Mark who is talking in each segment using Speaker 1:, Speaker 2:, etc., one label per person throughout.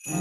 Speaker 1: Guys,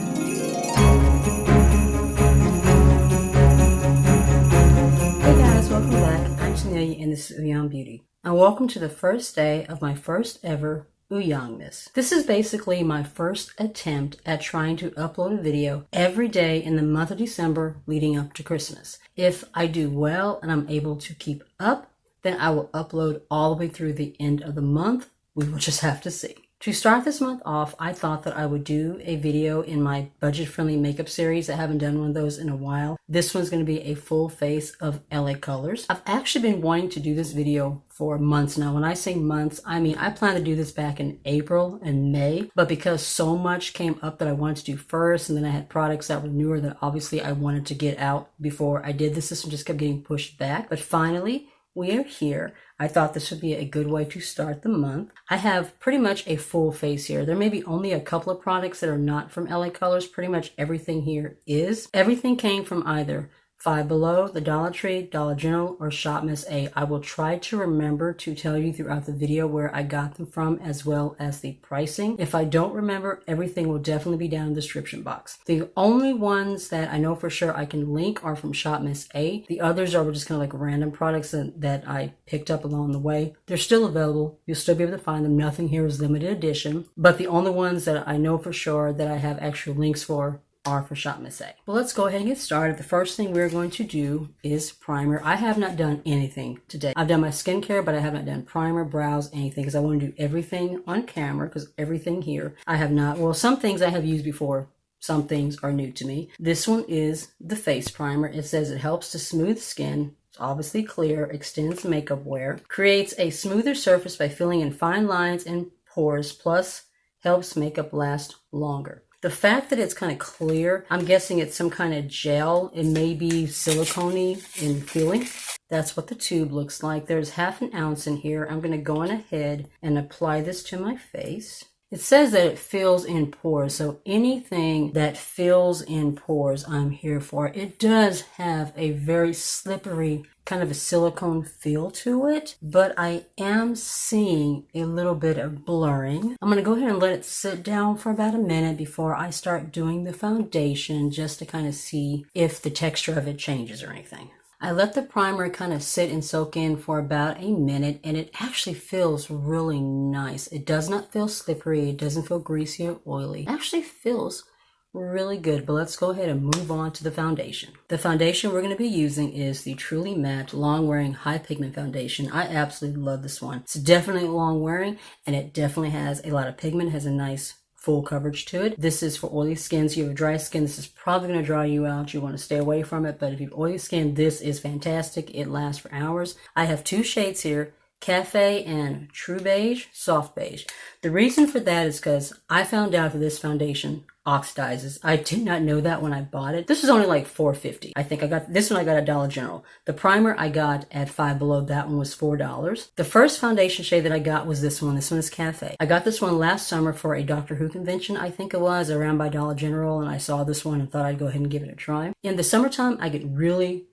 Speaker 1: welcome back. I'm Tanealyakimbeauty and this is Ulzzangmas Beauty. And welcome to the first day of my first ever Ulzzangmas. This is basically my first attempt at trying to upload a video every day in the month of December leading up to Christmas. If I do well and I'm able to keep up, then I will upload all the way through the end of the month. We will just have to see. To start this month off, I thought that I would do a video in my budget-friendly makeup series. I haven't done one of those in a while. This one's going to be a full face of LA colors. I've actually been wanting to do this video for months now. When I say months, I mean I plan to do this back in April and May, but because so much came up that I wanted to do first, and then I had products that were newer that obviously I wanted to get out before I did this one just kept getting pushed back. But finally, we are here. I thought this would be a good way to start the month. I have pretty much a full face here. There may be only a couple of products that are not from LA Colors. Pretty much everything here is. Everything came from either Five Below, the Dollar Tree, Dollar General, or ShopmissA. I will try to remember to tell you throughout the video where I got them from as well as the pricing. If I don't remember, everything will definitely be down in the description box. The only ones that I know for sure I can link are from ShopmissA. The others are just kind of like random products that I picked up along the way. They're still available. You'll still be able to find them. Nothing here is limited edition. But the only ones that I know for sure that I have actual links for are for ShopmissA. Well, let's go ahead and get started. The first thing we're going to do is primer. I have not done anything today. I've done my skincare, but I have not done primer, brows, anything, because I want to do everything on camera, because everything here I have not. Well, some things I have used before. Some things are new to me. This one is the face primer. It says it helps to smooth skin. It's obviously clear, extends makeup wear, creates a smoother surface by filling in fine lines and pores, plus helps makeup last longer. The fact that it's kind of clear, I'm guessing it's some kind of gel. It may be silicone-y in feeling. That's what the tube looks like. There's half an ounce in here. I'm going to go on ahead and apply this to my face. It says that it fills in pores, so anything that fills in pores, I'm here for. It does have a very slippery, kind of a silicone feel to it, but I am seeing a little bit of blurring. I'm going to go ahead and let it sit down for about a minute before I start doing the foundation, just to kind of see if the texture of it changes or anything. I let the primer kind of sit and soak in for about a minute, and it actually feels really nice. It does not feel slippery. It doesn't feel greasy or oily. It actually feels really good, but let's go ahead and move on to the foundation. The foundation we're going to be using is the Truly Matte Long Wearing High Pigment Foundation. I absolutely love this one. It's definitely long wearing, and it definitely has a lot of pigment. It has a nice full coverage to it. This is for oily skin. So you have dry skin, this is probably going to dry you out. You want to stay away from it. But if you have oily skin, this is fantastic. It lasts for hours. I have two shades here, Cafe and True Beige, Soft Beige. The reason for that is because I found out that this foundation oxidizes. I did not know that when I bought it. This was only like $4.50. I think I got this one. I got at Dollar General. The primer I got at Five Below. That one was $4. The first foundation shade that I got was this one. This one is Cafe. I got this one last summer for a Doctor Who convention. I think it was around by Dollar General, and I saw this one and thought I'd go ahead and give it a try. In the summertime, I get really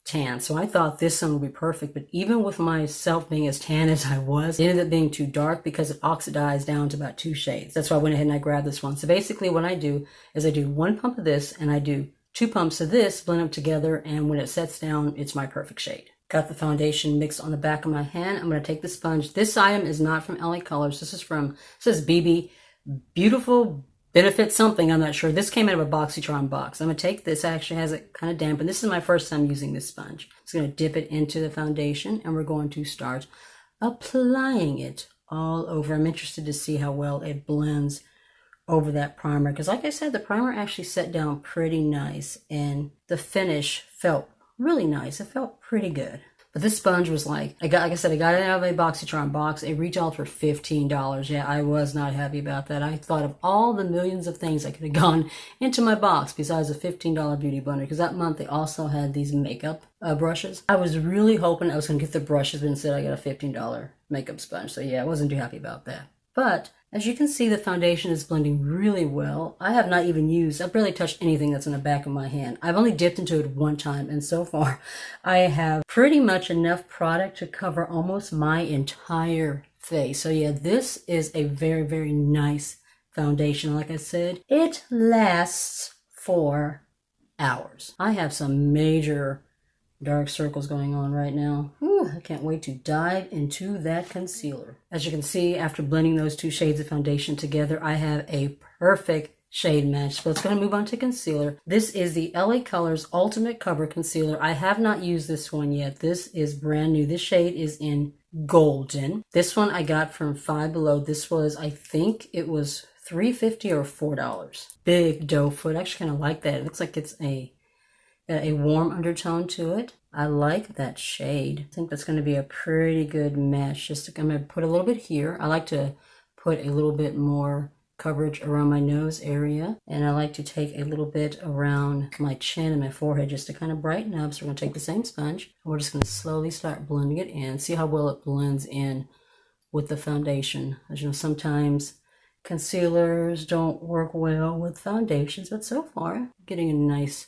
Speaker 1: tan, so I thought this one would be perfect. But even with myself being as tan as I was, it ended up being too dark because it oxidized down to about 2 shades. That's why I went ahead and I grabbed this one. So basically what I do is I do 1 pump of this and I do 2 pumps of this, blend them together, and when it sets down, it's my perfect shade. Got the foundation mixed on the back of my hand. I'm going to take the sponge. This item is not from LA Colors. This is from, it says BB Beautiful Benefit something, I'm not sure. This came out of a BoxyCharm box. I'm going to take this. Actually has it kind of damp, and this is my first time using this sponge. I'm just going to dip it into the foundation, and we're going to start applying it all over. I'm interested to see how well it blends over that primer, because like I said, the primer actually set down pretty nice, and the finish felt really nice. It felt pretty good. But this sponge was like I got it out of a BoxyCharm box. It retailed for $15. Yeah, I was not happy about that. I thought of all the millions of things that could have gone into my box besides a $15 beauty blender, because that month they also had these makeup brushes. I was really hoping I was going to get the brushes, but instead I got a $15 makeup sponge. So yeah, I wasn't too happy about that. But as you can see, the foundation is blending really well. I've barely touched anything that's in the back of my hand. I've only dipped into it one time, and so far I have pretty much enough product to cover almost my entire face. So yeah, this is a very, very nice foundation. Like I said, it lasts for hours. I have some major dark circles going on right now. Whew, I can't wait to dive into that concealer. As you can see, after blending those two shades of foundation together, I have a perfect shade match. So let's go ahead and move on to concealer. This is the LA Colors Ultimate Cover Concealer. I have not used this one yet. This is brand new. This shade is in Golden. This one I got from Five Below. This was, I think it was $3.50 or $4. Big doe foot. I actually kind of like that. It looks like it's a warm undertone to it. I like that shade. I think that's going to be a pretty good match. I'm going to put a little bit here. I like to put a little bit more coverage around my nose area, and I like to take a little bit around my chin and my forehead just to kind of brighten up. So we're going to take the same sponge and we're just going to slowly start blending it in. See how well it blends in with the foundation. As you know, sometimes concealers don't work well with foundations, but so far I'm getting a nice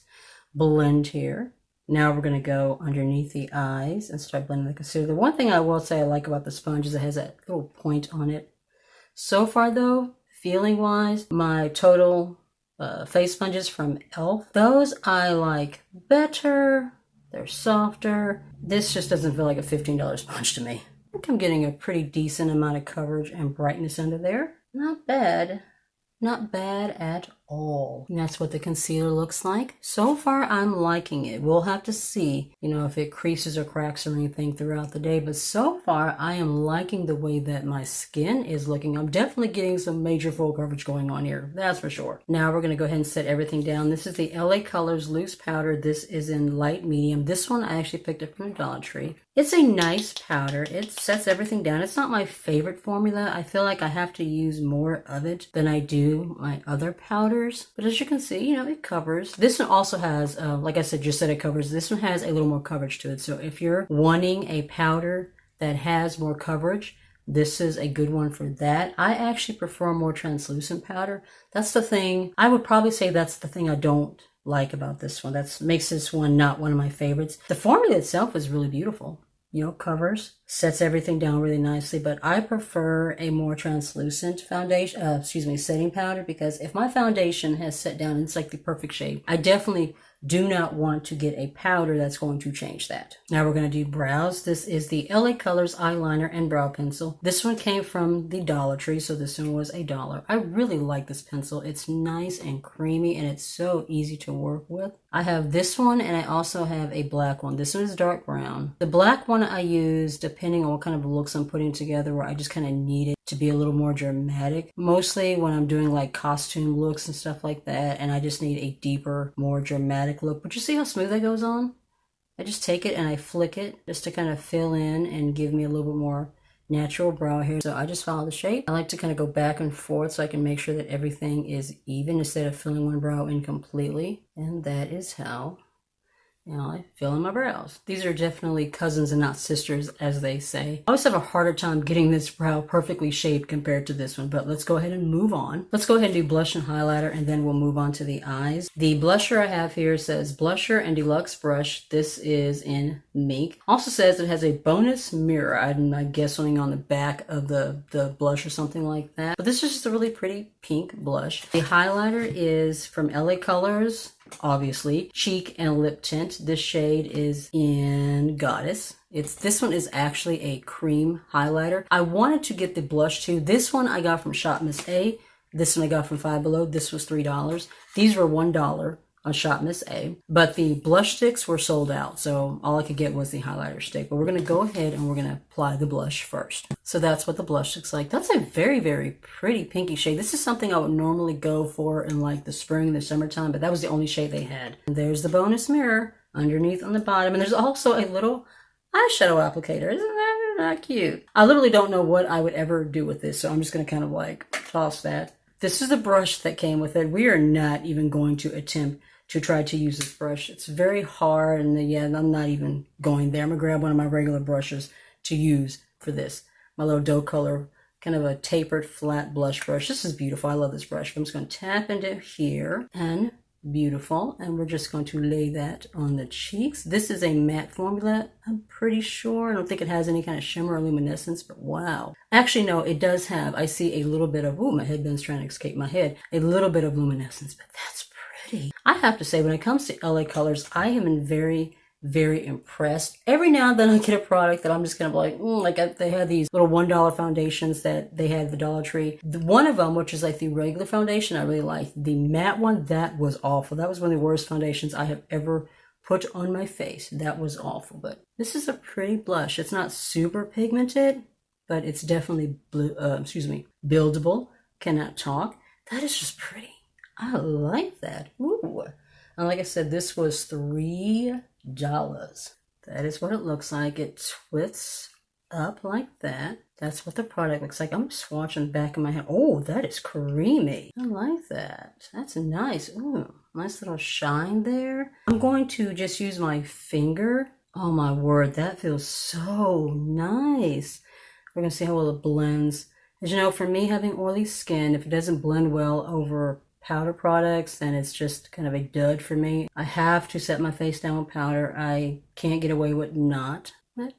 Speaker 1: blend here. Now we're going to go underneath the eyes and start blending the concealer. The one thing I will say I like about the sponge is it has that little point on it. So far though, feeling wise, my total face sponges from e.l.f., those I like better. They're softer. This just doesn't feel like a $15 sponge to me. I think I'm getting a pretty decent amount of coverage and brightness under there. Not bad. Not bad at all. And that's what the concealer looks like. So far, I'm liking it. We'll have to see, if it creases or cracks or anything throughout the day. But so far, I am liking the way that my skin is looking. I'm definitely getting some major full coverage going on here. That's for sure. Now we're going to go ahead and set everything down. This is the LA Colors Loose Powder. This is in light medium. This one I actually picked up from Dollar Tree. It's a nice powder. It sets everything down. It's not my favorite formula. I feel like I have to use more of it than I do my other powders. But as you can see, it covers. This one also has, like I said, just said it covers. This one has a little more coverage to it. So if you're wanting a powder that has more coverage, this is a good one for that. I actually prefer more translucent powder. That's the thing. I would probably say that's the thing I don't like about this one. That makes this one not one of my favorites. The formula itself is really beautiful. Covers, sets everything down really nicely, but I prefer a more translucent foundation, setting powder, because if my foundation has set down, it's like the perfect shade. I definitely do not want to get a powder that's going to change that. Now we're going to do brows. This is the LA Colors eyeliner and brow pencil. This one came from the Dollar Tree, so this one was $1. I really like this pencil. It's nice and creamy, and it's so easy to work with. I have this one, and I also have a black one. This one is dark brown. The black one I use depending on what kind of looks I'm putting together, where I just kind of need it to be a little more dramatic. Mostly when I'm doing like costume looks and stuff like that, and I just need a deeper, more dramatic look. But you see how smooth that goes on? I just take it and I flick it just to kind of fill in and give me a little bit more natural brow hair. So I just follow the shape. I like to kind of go back and forth so I can make sure that everything is even instead of filling one brow in completely. And that is how I fill in my brows. These are definitely cousins and not sisters, as they say. I always have a harder time getting this brow perfectly shaped compared to this one, but let's go ahead and move on. Let's go ahead and do blush and highlighter, and then we'll move on to the eyes. The blusher I have here says Blusher and Deluxe Brush. This is in Mink. Also says it has a bonus mirror. I guess something on the back of the blush or something like that. But this is just a really pretty pink blush. The highlighter is from LA Colors, obviously, Cheek and Lip Tint. This shade is in Goddess. This one is actually a cream highlighter. I wanted to get the blush too. This one I got from ShopmissA. This one I got from Five Below. This was $3. These were $1 on ShopmissA, but the blush sticks were sold out, so all I could get was the highlighter stick. But we're going to go ahead and we're going to apply the blush first. So that's what the blush looks like. That's a very, very pretty pinky shade. This is something I would normally go for in like the spring, the summertime, but that was the only shade they had. And there's the bonus mirror underneath on the bottom, and there's also a little eyeshadow applicator. Isn't that not cute? I literally don't know what I would ever do with this, so I'm just going to kind of like toss that. This is the brush that came with it. We are not even going to attempt to try to use this brush. It's very hard, and yeah, I'm not even going there. I'm gonna grab one of my regular brushes to use for this. My little doe color, kind of a tapered flat blush brush. This is beautiful. I love this brush. I'm just gonna tap into here and beautiful. And we're just going to lay that on the cheeks. This is a matte formula, I'm pretty sure. I don't think it has any kind of shimmer or luminescence, but wow. Actually, no, it does have, I see a little bit of, ooh, my headband's trying to escape my head, a little bit of luminescence, but that's pretty. I have to say, when it comes to LA colors, I am very impressed. Every now and then I get a product that I'm just gonna be like, they had these little $1 foundations that they had at the Dollar Tree. One of them, which is like the regular foundation, I really liked. The matte one, that was awful. That was one of the worst foundations I have ever put on my face. That was awful. But this is a pretty blush. It's not super pigmented, but it's definitely buildable. Cannot talk. That is just pretty. I like that. Ooh. And like I said, this was $3. That is what it looks like. It twists up like that. That's what the product looks like. I'm swatching the back of my hand. Oh, that is creamy. I like that. That's nice. Ooh, nice little shine there. I'm going to just use my finger. Oh my word, that feels so nice. We're going to see how well it blends. As you know, for me having oily skin, if it doesn't blend well over powder products, then it's just kind of a dud for me. I have to set my face down with powder. I can't get away with not. But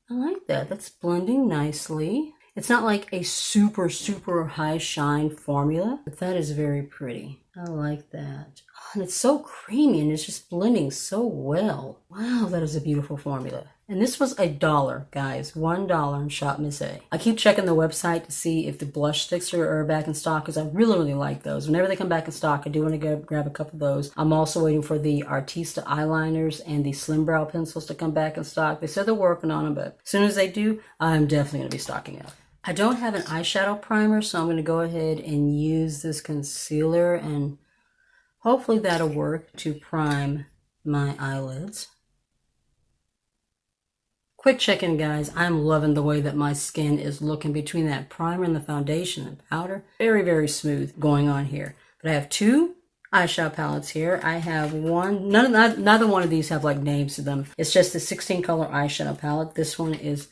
Speaker 1: I like that. That's blending nicely. It's not like a super high shine formula, but that is very pretty. I like that. Oh, and it's so creamy and it's just blending so well. Wow, that is a beautiful formula. And this was $1, guys. $1 in ShopmissA. I keep checking the website to see if the blush sticks are back in stock because I really like those. Whenever they come back in stock, I do want to go grab a couple of those. I'm also waiting for the Artista eyeliners and the Slim Brow pencils to come back in stock. They said they're working on them, but as soon as they do, I'm definitely going to be stocking up. I don't have an eyeshadow primer, so I'm going to go ahead and use this concealer, and hopefully that'll work to prime my eyelids. Quick check-in, guys. I'm loving the way that my skin is looking between that primer and the foundation and powder. Very smooth going on here. But I have two eyeshadow palettes here. I have one, neither one of these have like names to them. It's just the 16 color eyeshadow palette. This one is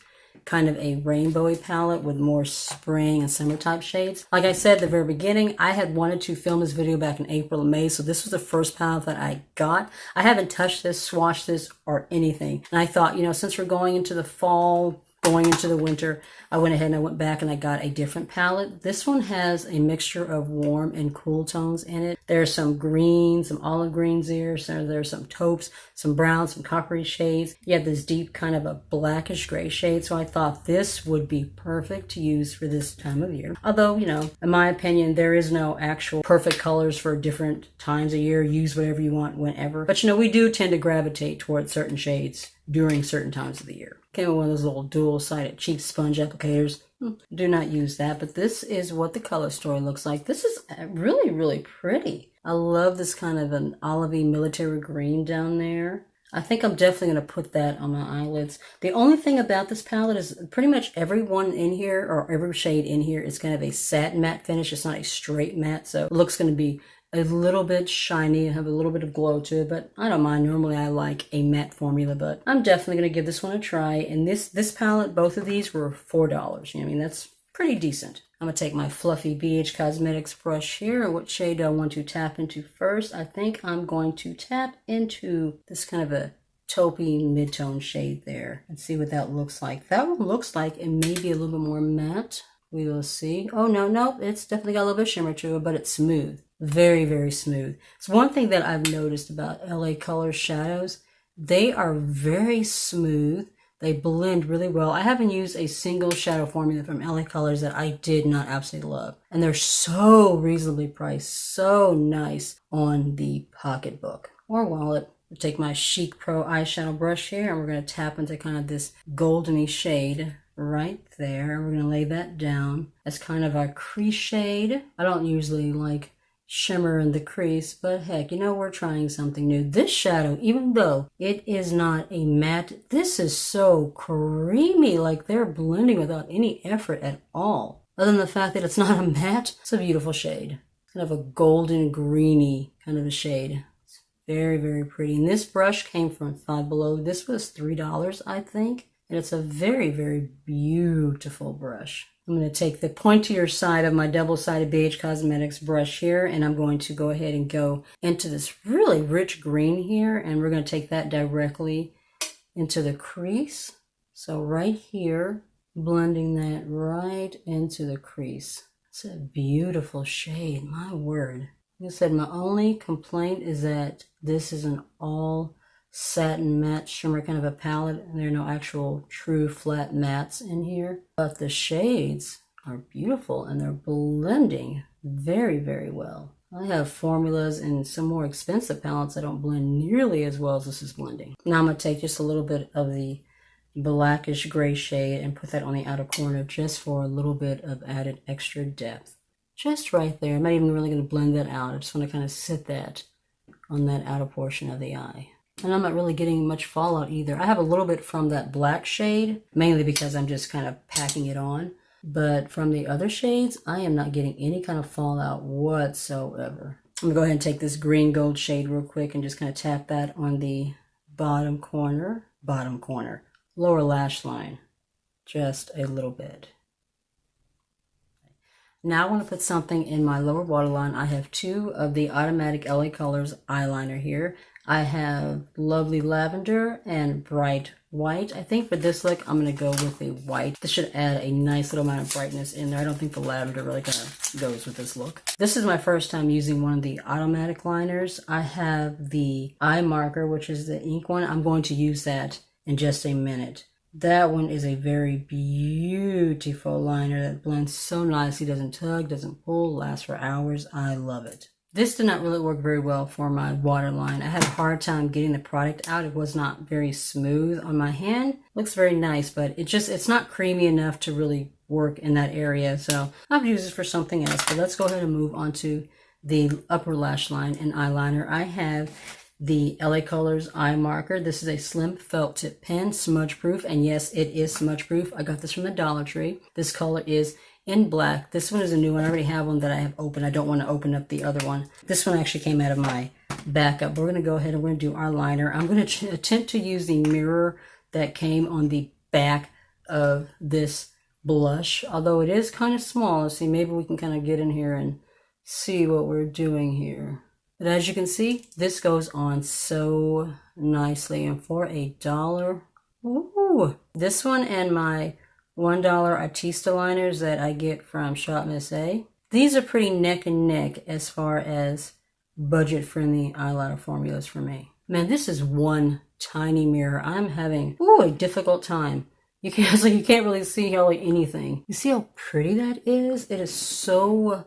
Speaker 1: kind of a rainbowy palette with more spring and summer type shades. Like I said at the very beginning, I had wanted to film this video back in April and May, so this was the first palette that I got. I haven't touched this, swatched this, or anything. And I thought, you know, since we're going into the fall, going into the winter, I went ahead and I went back and I got a different palette. This one has a mixture of warm and cool tones in it. There's some greens, some olive greens there. So there's some taupes, some browns, some coppery shades. You have this deep kind of a blackish gray shade. So I thought this would be perfect to use for this time of year. Although, you know, in my opinion, there is no actual perfect colors for different times of year. Use whatever you want whenever. But, you know, we do tend to gravitate towards certain shades during certain times of the year. Came with one of those little dual-sided cheap sponge applicators. Do not use that, but this is what the color story looks like. This is really pretty. I love this kind of an olivey military green down there. I think I'm definitely going to put that on my eyelids. The only thing about this palette is pretty much everyone in here, or every shade in here, is kind of a satin matte finish. It's not a straight matte, so it looks going to be a little bit shiny, have a little bit of glow to it, but I don't mind. Normally I like a matte formula, but I'm definitely going to give this one a try. And this palette, both of these were $4. You know, I mean, that's pretty decent. I'm going to take my fluffy BH Cosmetics brush here. What shade do I want to tap into first? I think I'm going to tap into this kind of a taupey mid-tone shade there and see what that looks like. That one looks like it may be a little bit more matte. We will see. Oh, no, it's definitely got a little bit of shimmer to it, but it's smooth. Very smooth. It's one thing that I've noticed about LA Color shadows. They are very smooth. They blend really well. I haven't used a single shadow formula from LA Colors that I did not absolutely love. And they're so reasonably priced. So nice on the pocketbook or wallet. I'll take my Chic Pro eyeshadow brush here, and we're going to tap into kind of this goldeny shade right there. We're going to lay that down as kind of our crease shade. I don't usually like shimmer in the crease, but heck, you know, we're trying something new. This shadow, even though it is not a matte, this is so creamy, like they're blending without any effort at all. Other than the fact that it's not a matte, it's a beautiful shade. Kind of a golden greeny kind of a shade. It's very pretty. And this brush came from Five Below. This was $3, I think. And it's a very beautiful brush. I'm going to take the pointier side of my double-sided BH Cosmetics brush here, and I'm going to go ahead and go into this really rich green here, and we're going to take that directly into the crease. So right here, blending that right into the crease. It's a beautiful shade, my word. Like I said, my only complaint is that this is an all satin matte shimmer kind of a palette, and there are no actual true flat mattes in here, but the shades are beautiful and they're blending very, very well. I have formulas and some more expensive palettes that don't blend nearly as well as this is blending. Now I'm going to take just a little bit of the blackish gray shade and put that on the outer corner just for a little bit of added extra depth. Just right there. I'm not even really going to blend that out. I just want to kind of sit that on that outer portion of the eye. And I'm not really getting much fallout either. I have a little bit from that black shade, mainly because I'm just kind of packing it on. But from the other shades, I am not getting any kind of fallout whatsoever. I'm going to go ahead and take this green gold shade real quick and just kind of tap that on the bottom corner, lower lash line, just a little bit. Now I want to put something in my lower waterline. I have two of the Automatic LA Colors eyeliner here. I have Lovely Lavender and Bright White. I think for this look, I'm going to go with the white. This should add a nice little amount of brightness in there. I don't think the lavender really kind of goes with this look. This is my first time using one of the automatic liners. I have the eye marker, which is the ink one. I'm going to use that in just a minute. That one is a very beautiful liner that blends so nicely, doesn't tug, doesn't pull, lasts for hours. I love it. This did not really work very well for my waterline. I had a hard time getting the product out. It was not very smooth on my hand. Looks very nice, but it's not creamy enough to really work in that area. So I've used this for something else. But let's go ahead and move on to the upper lash line and eyeliner. I have the LA Colors eye marker. This is a slim felt tip pen, smudge proof, and yes, it is smudge proof. I got this from the Dollar Tree. This color is in black. This one is a new one. I already have one that I have open. I don't want to open up the other one. This one actually came out of my backup. We're going to go ahead and we're going to do our liner. I'm going to attempt to use the mirror that came on the back of this blush, although it is kind of small. Let's see, maybe we can kind of get in here and see what we're doing here. But as you can see, this goes on so nicely, and for $1, ooh, this one and my $1 Artista liners that I get from ShopmissA, these are pretty neck and neck as far as budget-friendly eyeliner formulas for me. Man, this is one tiny mirror. I'm having a difficult time. You can't really see hardly anything. You see how pretty that is? It is so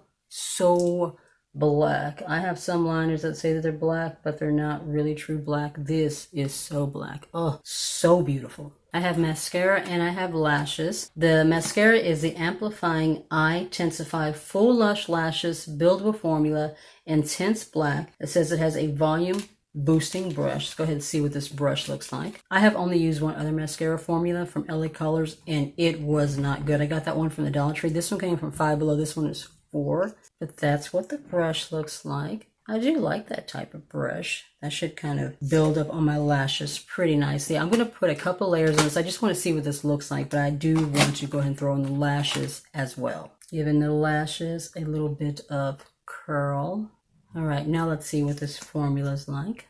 Speaker 1: black. I have some liners that say that they're black, but they're not really true black. This is so black. Oh, so beautiful. I have mascara and I have lashes. The mascara is the Amplifying Eyetense Full Lush Lashes Buildable Formula Intense Black. It says it has a volume boosting brush. Let's go ahead and see what this brush looks like. I have only used one other mascara formula from LA Colors, and it was not good. I got that one from the Dollar Tree. This one came from Five Below. This one is $4. But that's what the brush looks like. I do like that type of brush. That should kind of build up on my lashes pretty nicely. I'm going to put a couple layers on this. I just want to see what this looks like, but I do want to go ahead and throw in the lashes as well. Giving the lashes a little bit of curl. All right, now let's see what this formula is like.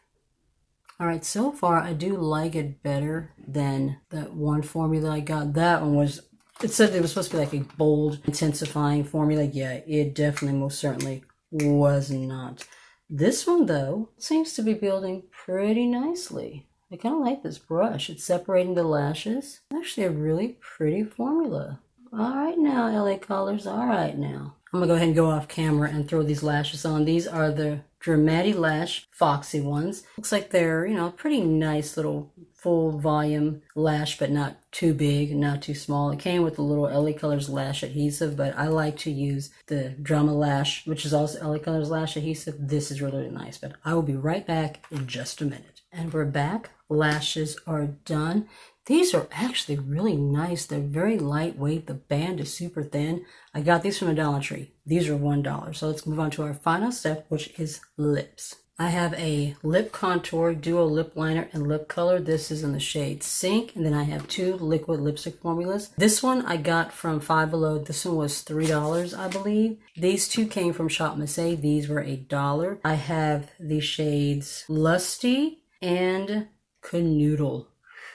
Speaker 1: All right, so far I do like it better than that one formula I got. That one was, it said it was supposed to be like a bold, intensifying formula. Yeah, it definitely, most certainly was not. This one, though, seems to be building pretty nicely. I kind of like this brush. It's separating the lashes. Actually, a really pretty formula. All right now, LA Colors. All right now. I'm going to go ahead and go off camera and throw these lashes on. These are the Dramatic Lash Foxy ones. Looks like they're, pretty nice little full volume lash, but not too big, not too small. It came with a little LA Colors lash adhesive, but I like to use the Drama Lash, which is also LA Colors lash adhesive. This is really, really nice, but I will be right back in just a minute. And we're back. Lashes are done. These are actually really nice. They're very lightweight. The band is super thin. I got these from a Dollar Tree. These are $1. So let's move on to our final step, which is lips. I have a lip contour, duo lip liner, and lip color. This is in the shade Sink, and then I have 2 liquid lipstick formulas. This one I got from Five Below. This one was $3, I believe. These 2 came from ShopmissA. These were $1. I have the shades Lusty and Canoodle.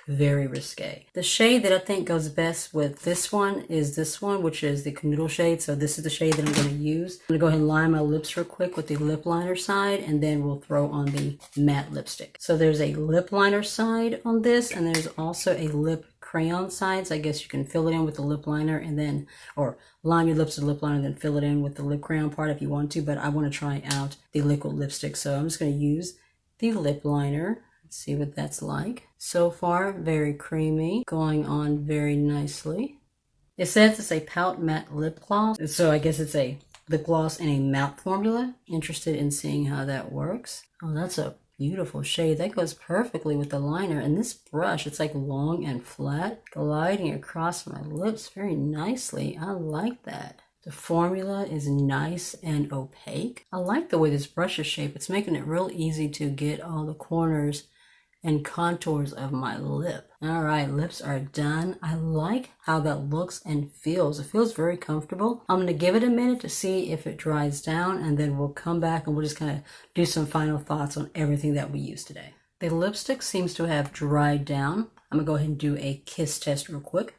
Speaker 1: Very risque. The shade that I think goes best with this one is this one, which is the Canoodle shade. So this is the shade that I'm going to use. I'm going to go ahead and line my lips real quick with the lip liner side, and then we'll throw on the matte lipstick. So there's a lip liner side on this, and there's also a lip crayon side. So I guess you can fill it in with the lip liner and then, or line your lips with the lip liner and then fill it in with the lip crayon part if you want to, but I want to try out the liquid lipstick. So I'm just going to use the lip liner. Let's see what that's like. So far, very creamy, going on very nicely. It says it's a Pout Matte Lip Gloss, so I guess it's a lip gloss in a matte formula. Interested in seeing how that works. Oh, that's a beautiful shade. That goes perfectly with the liner. And this brush, it's like long and flat, gliding across my lips very nicely. I like that. The formula is nice and opaque. I like the way this brush is shaped. It's making it real easy to get all the corners and contours of my lip. All right, lips are done. I like how that looks and feels. It feels very comfortable. I'm going to give it a minute to see if it dries down, and then we'll come back and we'll just kind of do some final thoughts on everything that we used today. The lipstick seems to have dried down. I'm going to go ahead and do a kiss test real quick.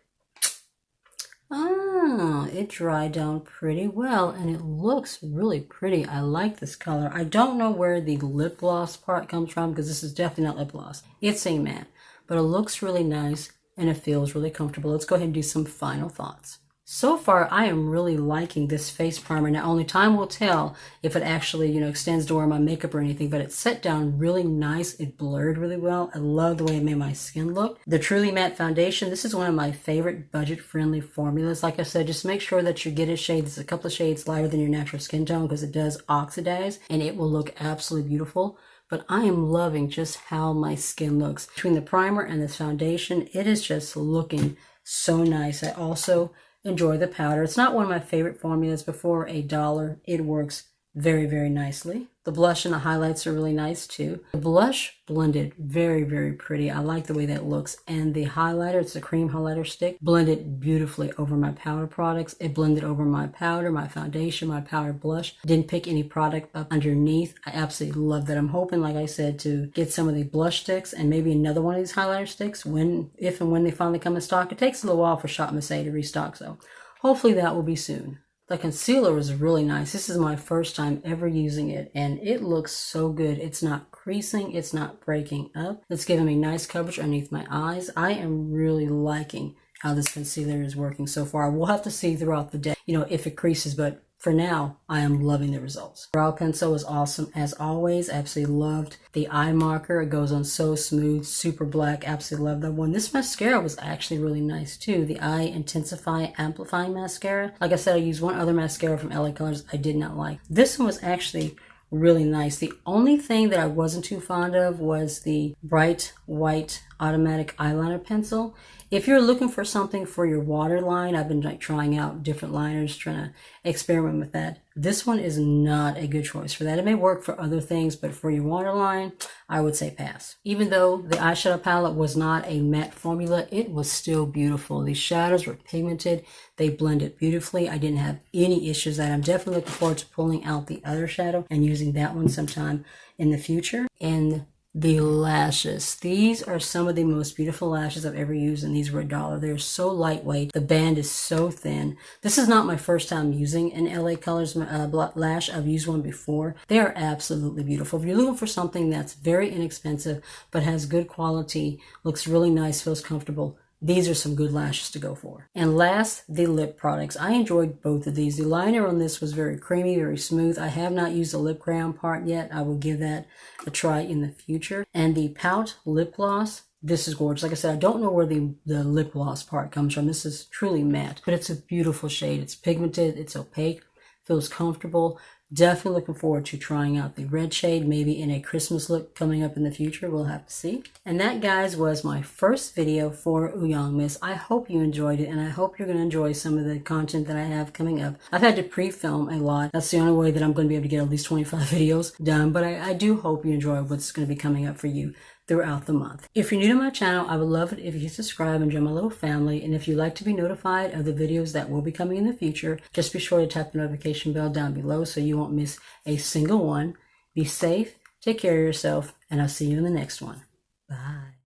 Speaker 1: It dried down pretty well, and it looks really pretty. I like this color. I don't know where the lip gloss part comes from, because this is definitely not lip gloss. It's a matte, but it looks really nice and it feels really comfortable. Let's go ahead and do some final thoughts. So far, I am really liking this face primer. Now, only time will tell if it actually, extends to wear my makeup or anything, but it set down really nice. It blurred really well. I love the way it made my skin look. The Truly Matte Foundation, this is one of my favorite budget-friendly formulas. Like I said, just make sure that you get a shade that's a couple of shades lighter than your natural skin tone, because it does oxidize and it will look absolutely beautiful. But I am loving just how my skin looks. Between the primer and this foundation, it is just looking so nice. I also enjoy the powder. It's not one of my favorite formulas, but for $1, it works very, very nicely. The blush and the highlights are really nice too. The blush blended very, very pretty. I like the way that looks. And the highlighter, it's a cream highlighter stick, blended beautifully over my powder products. It blended over my powder, my foundation, my powder blush. Didn't pick any product up underneath. I absolutely love that. I'm hoping, like I said, to get some of the blush sticks and maybe another one of these highlighter sticks if and when they finally come in stock. It takes a little while for ShopmissA to restock, so hopefully that will be soon. The concealer was really nice. This is my first time ever using it, and it looks so good. It's not creasing. It's not breaking up. It's giving me nice coverage underneath my eyes. I am really liking how this concealer is working so far. We'll have to see throughout the day, if it creases, but for now, I am loving the results. Brow pencil is awesome as always. Absolutely loved the eye marker. It goes on so smooth, super black. Absolutely love that one. This mascara was actually really nice too. The Intensify Amplifying mascara. Like I said, I used one other mascara from LA Colors I did not like. This one was actually really nice. The only thing that I wasn't too fond of was the bright white automatic eyeliner pencil. If you're looking for something for your waterline, I've been trying out different liners, trying to experiment with that. This one is not a good choice for that. It may work for other things, but for your waterline, I would say pass. Even though the eyeshadow palette was not a matte formula, it was still beautiful. The shadows were pigmented. They blended beautifully. I didn't have any issues with that. I'm definitely looking forward to pulling out the other shadow and using that one sometime in the future. And the lashes. These are some of the most beautiful lashes I've ever used, and these were $1. They're so lightweight. The band is so thin. This is not my first time using an LA Colors lash. I've used one before. They are absolutely beautiful. If you're looking for something that's very inexpensive but has good quality, looks really nice, feels comfortable, these are some good lashes to go for. And last, the lip products. I enjoyed both of these. The liner on this was very creamy, very smooth. I have not used the lip crayon part yet. I will give that a try in the future. And the Pout lip gloss, this is gorgeous. Like I said, I don't know where the lip gloss part comes from. This is truly matte, but it's a beautiful shade. It's pigmented, it's opaque, feels comfortable, Definitely looking forward to trying out the red shade, maybe in a Christmas look coming up in the future. We'll have to see. And that, guys, was my first video for Ulzzangmas. I hope you enjoyed it, and I hope you're going to enjoy some of the content that I have coming up. I've had to pre-film a lot. That's the only way that I'm going to be able to get at least 25 videos done, but I do hope you enjoy what's going to be coming up for you throughout the month. If you're new to my channel, I would love it if you subscribe and join my little family. And if you'd like to be notified of the videos that will be coming in the future, just be sure to tap the notification bell down below so you won't miss a single one. Be safe, take care of yourself, and I'll see you in the next one. Bye.